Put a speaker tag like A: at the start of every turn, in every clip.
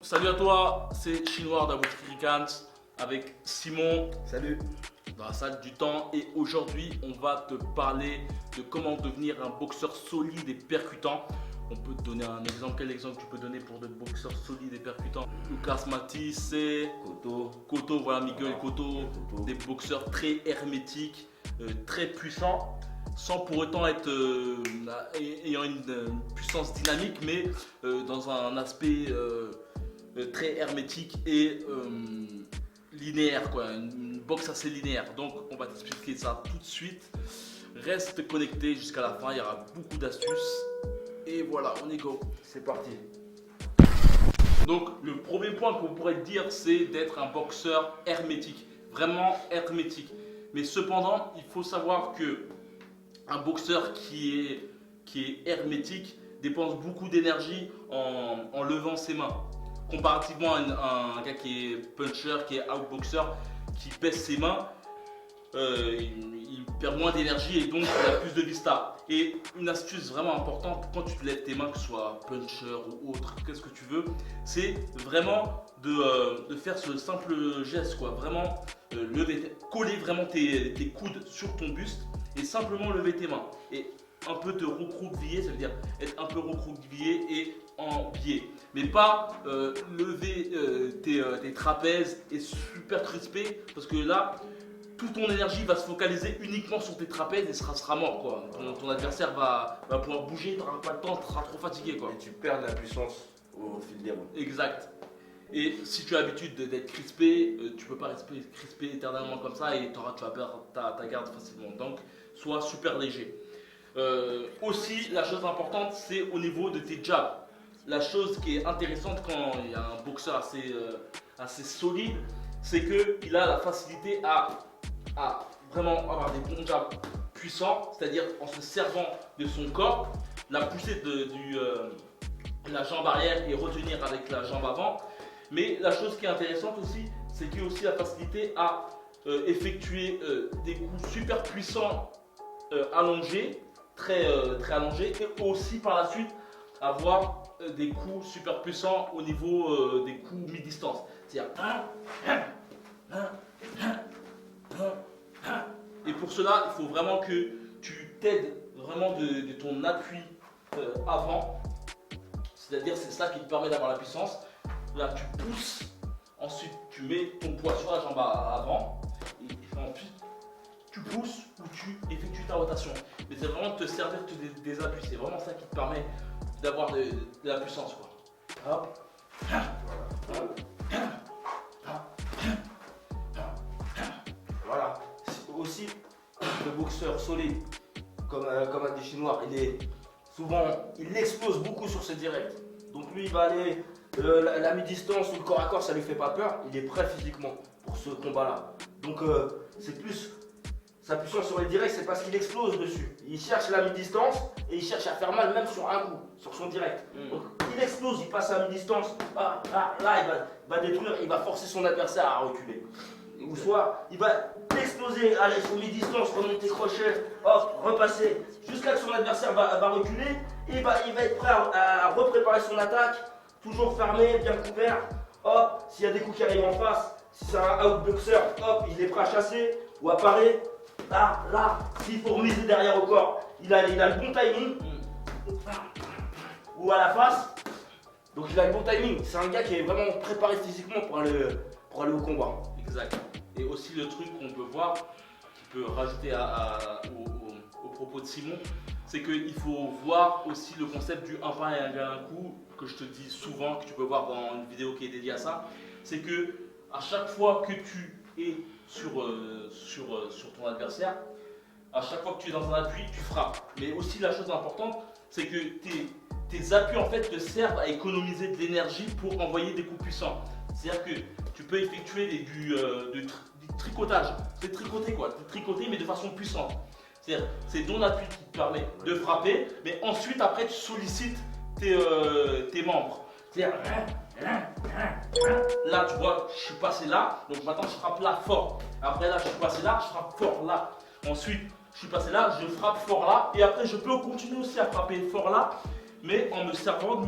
A: Salut à toi, c'est Chinois d'Aboutrikans avec Simon.
B: Salut.
A: Dans la salle du temps, et aujourd'hui on va te parler de comment devenir un boxeur solide et percutant. On peut te donner un exemple. Quel exemple tu peux donner pour des boxeurs solides et percutants? Lucas Matisse et Cotto, voilà, Miguel Cotto, des boxeurs très hermétiques, très puissants, sans pour autant être ayant une puissance dynamique, mais dans un aspect très hermétique et linéaire, quoi, une boxe assez linéaire. Donc on va t'expliquer ça tout de suite. Reste connecté jusqu'à la fin, il y aura beaucoup d'astuces. Et voilà, on est go.
B: C'est parti.
A: Donc le premier point qu'on pourrait dire, c'est d'être un boxeur hermétique, vraiment hermétique. Mais cependant, il faut savoir que un boxeur qui est hermétique dépense beaucoup d'énergie en levant ses mains. Comparativement à un gars qui est puncher, qui est outboxer, qui pèse ses mains, il perd moins d'énergie et donc il a plus de vista. Et une astuce vraiment importante quand tu te lèves tes mains, que ce soit puncher ou autre, qu'est-ce que tu veux, c'est vraiment de faire ce simple geste, quoi. Vraiment coller vraiment tes coudes sur ton buste et simplement lever tes mains. Et un peu te recroqueviller, ça veut dire être un peu recroquevillé et en biais. Mais pas lever tes trapèzes et super crispé, parce que là, toute ton énergie va se focaliser uniquement sur tes trapèzes et sera mort, quoi. Ton adversaire va pouvoir bouger, tu n'auras pas le temps, tu seras trop fatigué, quoi.
B: Et tu perds de la puissance au fil des rounds.
A: Exact. Et si tu as l'habitude d'être crispé, tu peux pas rester crispé éternellement comme ça et tu vas perdre ta garde facilement. Donc, sois super léger. Aussi, la chose importante, c'est au niveau de tes jabs. La chose qui est intéressante quand il y a un boxeur assez solide, c'est qu'il a la facilité à vraiment avoir des bons jabs puissants, c'est-à-dire en se servant de son corps, la pousser de la jambe arrière et retenir avec la jambe avant. Mais la chose qui est intéressante aussi, c'est qu'il a aussi la facilité à effectuer des coups super puissants allongés, très allongés, et aussi par la suite avoir des coups super puissants au niveau des coups mi-distance. C'est-à-dire et pour cela, il faut vraiment que tu t'aides vraiment de ton appui avant. C'est-à-dire, c'est ça qui te permet d'avoir la puissance. Là, tu pousses, ensuite tu mets ton poids sur la jambe avant, et ensuite tu pousses ou tu effectues ta rotation. Mais c'est vraiment de te servir des appuis, c'est vraiment ça qui te permet d'avoir de la puissance, quoi. Hop.
B: Voilà. Aussi, le boxeur solide, comme un des Chinois, il explose beaucoup sur ses directs. Donc lui, il va aller la mi-distance ou le corps à corps, ça lui fait pas peur. Il est prêt physiquement pour ce combat-là. Donc c'est plus sa puissance sur les directs, c'est parce qu'il explose dessus. Il cherche la mi-distance et il cherche à faire mal même sur un coup, sur son direct. Donc il explose, il passe à mi-distance. Là, il va détruire, il va forcer son adversaire à reculer. Ou soit il va exploser, aller sur mi-distance, remonter crochet, hop, repasser, jusqu'à ce que son adversaire va reculer. Et il va être prêt à repréparer son attaque, toujours fermé, bien couvert. Hop, s'il y a des coups qui arrivent en face, si c'est un outboxer, hop, il est prêt à chasser ou à parer. Là, s'il faut miser derrière au corps, il a le bon timing. Ou à la face. Donc il a le bon timing. C'est un gars qui est vraiment préparé physiquement pour aller au combat.
A: Exact. Et aussi le truc qu'on peut voir, qui peut rajouter au propos de Simon, c'est qu'il faut voir aussi le concept du un pas et un coup, que je te dis souvent, que tu peux voir dans une vidéo qui est dédiée à ça. C'est que à chaque fois que tu es sur ton adversaire, à chaque fois que tu es dans un appui, tu frappes. Mais aussi la chose importante, c'est que tes appuis en fait te servent à économiser de l'énergie pour envoyer des coups puissants. C'est-à-dire que tu peux effectuer du tricotage. C'est tricoter, quoi, tricoter mais de façon puissante. C'est-à-dire c'est ton appui qui te permet de frapper, mais ensuite après tu sollicites tes membres. C'est-à-dire là tu vois, je suis passé là, donc maintenant je frappe là fort. Après là je suis passé là, je frappe fort là. Ensuite je suis passé là, je frappe fort là, et après je peux continuer aussi à frapper fort là, mais en me servant de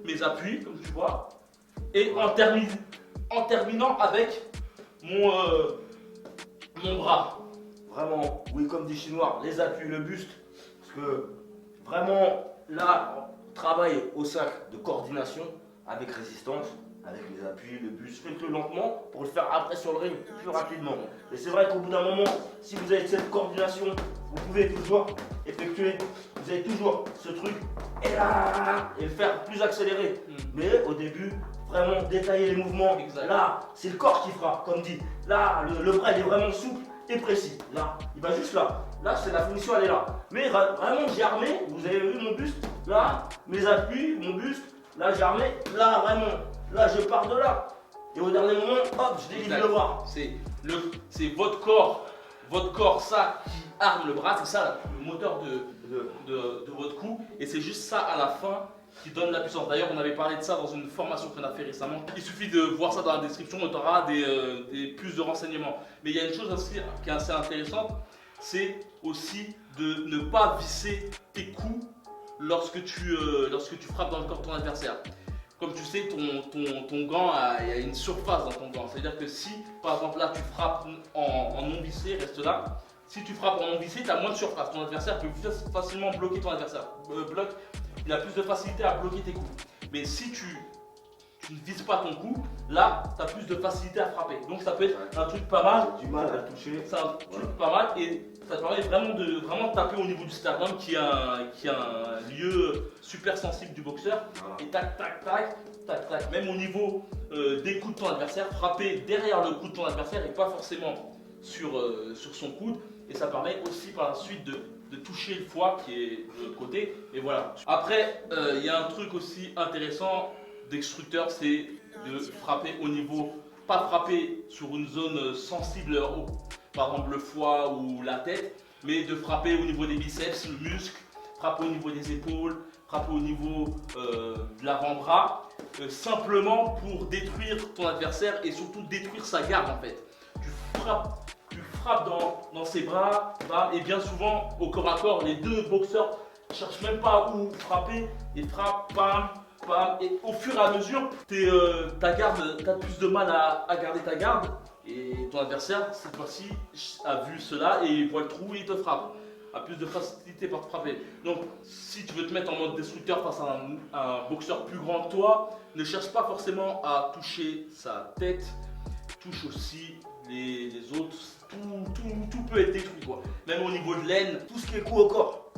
A: mes appuis, comme tu vois. Et en terminant avec mon bras.
B: Vraiment, oui, comme des Chinois, les appuis, le buste. Parce que vraiment, là, on travaille au sac de coordination avec résistance, avec les appuis, le buste. Faites-le lentement pour le faire après sur le ring plus rapidement. Et c'est vrai qu'au bout d'un moment, si vous avez cette coordination, vous pouvez toujours effectuer, vous avez toujours ce truc et le faire plus accéléré. Mais au début, vraiment détailler les mouvements.
A: Exact.
B: Là, c'est le corps qui frappe, comme dit. Là, le bras il est vraiment souple et précis. Là, il va juste là. Là, c'est la finition, elle est là. Mais vraiment, j'ai armé. Vous avez vu mon buste. Là, mes appuis, mon buste. Là, j'ai armé. Là, vraiment. Là, je pars de là. Et au dernier moment, hop, je délivre le bras.
A: C'est votre corps, ça qui arme le bras. C'est ça le moteur de votre coup. Et c'est juste ça à la fin qui donne la puissance. D'ailleurs, on avait parlé de ça dans une formation qu'on a fait récemment. Il suffit de voir ça dans la description, on aura plus de renseignements. Mais il y a une chose aussi qui est assez intéressante, c'est aussi de ne pas visser tes coups lorsque tu frappes dans le corps de ton adversaire. Comme tu sais, ton gant, il y a une surface dans ton gant. C'est-à-dire que si, par exemple, là, tu frappes en non vissé, reste là. Si tu frappes en non vissé, tu as moins de surface. Ton adversaire peut facilement bloquer ton adversaire. Il a plus de facilité à bloquer tes coups. Mais si tu ne vises pas ton coup, là, tu as plus de facilité à frapper. Donc ça peut être un truc pas mal.
B: J'ai du mal à le toucher.
A: C'est un truc pas mal et ça te permet vraiment de taper au niveau du sternum qui est un lieu super sensible du boxeur.
B: Voilà.
A: Et tac, tac, tac, tac, tac. Même au niveau des coups de ton adversaire, frapper derrière le coup de ton adversaire et pas forcément sur son coude. Et ça permet aussi par la suite de toucher le foie qui est de l'autre côté. Et voilà. Après, il y a un truc aussi intéressant d'extructeur, c'est de frapper au niveau, pas frapper sur une zone sensible, par exemple le foie ou la tête, mais de frapper au niveau des biceps, le muscle, frapper au niveau des épaules, frapper au niveau de l'avant-bras, simplement pour détruire ton adversaire et surtout détruire sa garde en fait. Tu frappes dans ses bras, et bien souvent au corps à corps, les deux boxeurs ne cherchent même pas où frapper et frappent, bam, bam, et au fur et à mesure, ta garde, tu as plus de mal à garder ta garde et ton adversaire cette fois-ci a vu cela et il voit le trou et il te frappe. A plus de facilité pour te frapper. Donc si tu veux te mettre en mode destructeur face à un boxeur plus grand que toi, ne cherche pas forcément à toucher sa tête, touche aussi les autres, tout peut être détruit quoi. Même au niveau de l'aine,
B: Tout ce qui est coup au corps,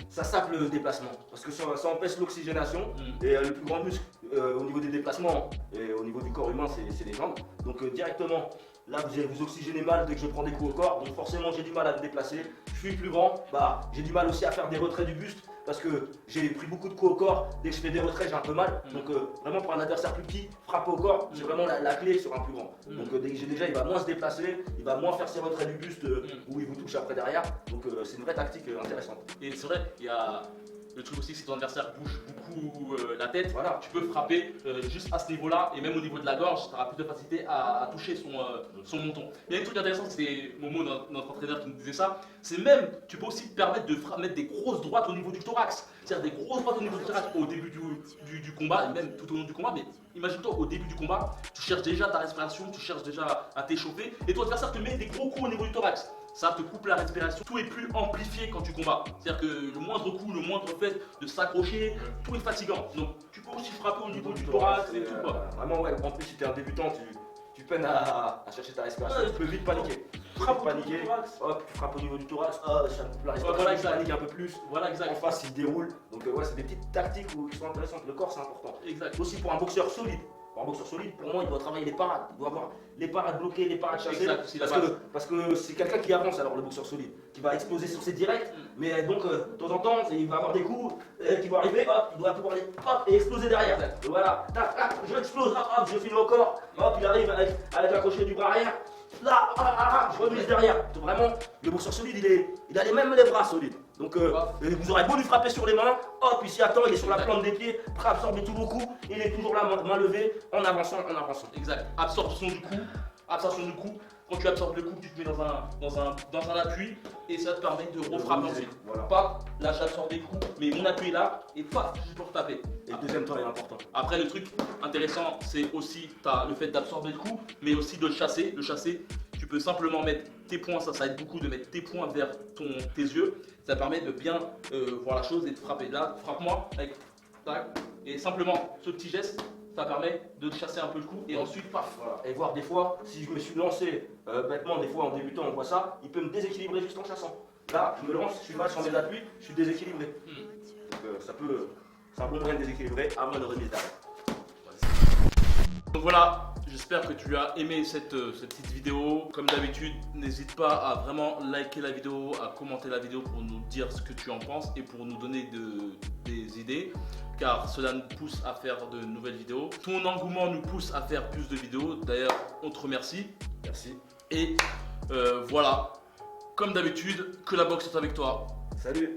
B: ça sape le déplacement. Parce que ça empêche l'oxygénation. Et le plus grand muscle au niveau des déplacements et au niveau du corps humain, c'est les jambes. Donc directement, là vous oxygénez mal dès que je prends des coups au corps. Donc forcément j'ai du mal à me déplacer. Je suis plus grand, j'ai du mal aussi à faire des retraits du buste. Parce que j'ai pris beaucoup de coups au corps, dès que je fais des retraits j'ai un peu mal. Donc vraiment pour un adversaire plus petit, frapper au corps, c'est vraiment la clé sur un plus grand. Donc déjà il va moins se déplacer, il va moins faire ses retraits du buste où il vous touche après derrière. Donc c'est une vraie tactique intéressante.
A: et c'est vrai, il y a le truc aussi, c'est que ton adversaire bouge beaucoup la tête.
B: Voilà.
A: Tu peux frapper juste à ce niveau-là et même au niveau de la gorge, tu auras plus de facilité à toucher son menton. Il y a un truc intéressant, c'est Momo, notre entraîneur, qui nous disait ça. C'est même, tu peux aussi te permettre de mettre des grosses droites au niveau du thorax. C'est-à-dire des grosses droites au niveau du thorax au début du combat et même tout au long du combat. Mais imagine-toi, au début du combat, tu cherches déjà ta respiration, tu cherches déjà à t'échauffer et ton adversaire te met des gros coups au niveau du thorax. Ça te coupe la respiration, tout est plus amplifié quand tu combats. C'est-à-dire que le moindre coup, le moindre fait de s'accrocher, tout est fatigant. Donc tu peux aussi frapper au niveau du thorax et tout quoi.
B: Vraiment ouais, en plus si tu es un débutant, tu peines à chercher ta respiration, tu peux vite paniquer.
A: Frappe au
B: paniquer,
A: thorax.
B: hop, tu frappes au niveau du thorax, hop, ça coupe la respiration,
A: voilà,
B: tu
A: exact.
B: paniques un peu plus.
A: Voilà, exact.
B: En face il se déroule. Donc ouais, c'est des petites tactiques qui sont intéressantes. Le corps c'est important.
A: Exact.
B: Aussi pour un boxeur solide. Pour un boxeur solide, pour moi, il doit travailler les parades. Il doit avoir les parades bloquées, les parades chassées.
A: Exact, c'est la
B: Parce que c'est quelqu'un qui avance alors, le boxeur solide. Qui va exploser sur ses directs. Mais donc, de temps en temps, il va avoir des coups qui vont arriver, hop, il doit pouvoir aller, hop, et exploser derrière. Et voilà, tac, tac, je explose, hop, je file au corps. Hop, il arrive avec un crochet du bras arrière. Là, je remise derrière. Donc, vraiment, le boxeur solide, il a les bras solides. Donc vous aurez beau lui frapper sur les mains, hop, il s'y attend, il est sur la plante des pieds, prêt à absorber tous vos coups, il est toujours là, main levée, en avançant.
A: Exact. Absorption du coup, Quand tu absorbes le coup, tu te mets dans un appui et ça te permet de refrapper ensuite.
B: Voilà.
A: Pas, là j'absorbe des coups, mais mon appui est là et paf, juste pour taper.
B: Et le deuxième temps est important.
A: Après, le truc intéressant, c'est aussi le fait d'absorber le coup, mais aussi de le chasser. Le chasser, tu peux simplement mettre tes poings, ça aide beaucoup de mettre tes poings vers tes yeux. Ça permet de bien voir la chose et de frapper. Là, frappe-moi avec tac. Et simplement, ce petit geste, ça permet de chasser un peu le coup et ensuite, paf.
B: Voilà. Et voir des fois, si je me suis lancé bêtement, des fois en débutant, on voit ça, il peut me déséquilibrer juste en chassant. Là, je me lance, je suis mal sur mes appuis, je suis déséquilibré. Donc, c'est un bon moyen de déséquilibrer avant de remise d'arrêt.
A: Donc voilà, j'espère que tu as aimé cette petite vidéo. Comme d'habitude, n'hésite pas à vraiment liker la vidéo, à commenter la vidéo pour nous dire ce que tu en penses et pour nous donner des idées, car cela nous pousse à faire de nouvelles vidéos. Ton engouement nous pousse à faire plus de vidéos. D'ailleurs, on te remercie.
B: Merci.
A: Et voilà, comme d'habitude, que la boxe est avec toi.
B: Salut.